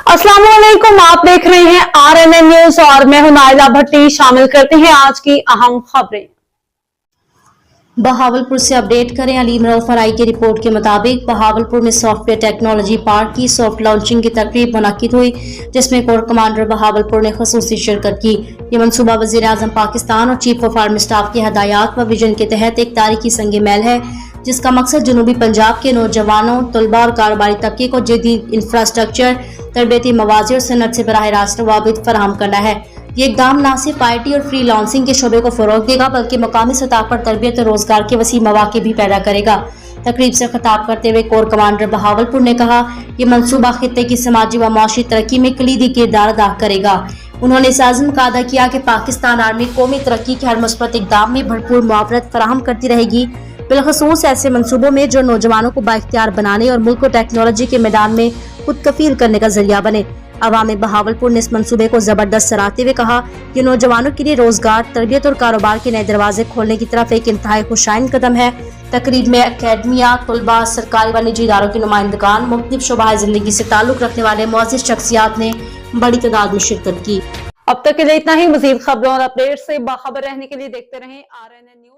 अस्सलाम वालेकुम, आप देख रहे हैं RNN न्यूज और मैं हूं नाइला भट्टी। शामिल करते हैं आज की अहम खबरें। बहावलपुर से अपडेट करें। अली इमरान फराई की रिपोर्ट के मुताबिक बहावलपुर में सॉफ्टवेयर टेक्नोलॉजी पार्क की सॉफ्ट लॉन्चिंग की तकरीब मुनक्किद हुई, जिसमें कोर कमांडर बहावलपुर ने खसूसी शिरकत की। ये मनसूबा वज़ीर आज़म पाकिस्तान और चीफ ऑफ आर्मी स्टाफ की हदायत व विजन के तहत एक तारीखी संग मैल है, जिसका मकसद जनूबी पंजाब के नौजवानों, तलबा और कारोबारी तबके को जदीद इंफ्रास्ट्रक्चर, तरबियती मवाज़ी और सनत से बराह रास्त रवाबित फराहम करना है। ये इकदाम न सिर्फ IT और फ्री लांसिंग के शोबे को फरोग देगा, बल्कि मकामी सतह पर तरबियत और रोजगार के वसी मौके भी पैदा करेगा। तकरीब से खिताब करते हुए कोर कमांडर बहावलपुर ने कहा, ये मंसूबा खित्ते की समाजी व माशी तरक्की में कलीदी किरदार अदा करेगा। उन्होंने इस आज़म का अदा किया कि पाकिस्तान आर्मी कौमी तरक्की के हर मुस्बत इकदाम में भरपूर मुआवरत फराहम करती रहेगी, बिलखसूस ऐसे मंसूबों में जो नौजवानों को बाइख्तियार बनाने और मुल्क को टेक्नोलॉजी के मैदान में खुद कफील करने का जरिया बने। अवाम बहावलपुर ने इस मंसूबे को जबरदस्त सराहते हुए कहा कि नौजवानों के लिए रोजगार, तरबियत और कारोबार के नए दरवाजे खोलने की तरफ एक इंतहाई खुशाइन कदम है। तकरीब में अकेडमिया, तलबा, सरकारी व निजी इदारों के नुमाइंदगान, मुख्तलिफ शोबाए जिंदगी से ताल्लुक रखने वाले मुअज़्ज़िज़ शख्सियात ने बड़ी तादाद में शिरकत की। अब तक के लिए इतना ही। मजीद खबरों और अपडेट से बाखबर रहने के लिए देखते रहें RNN न्यूज।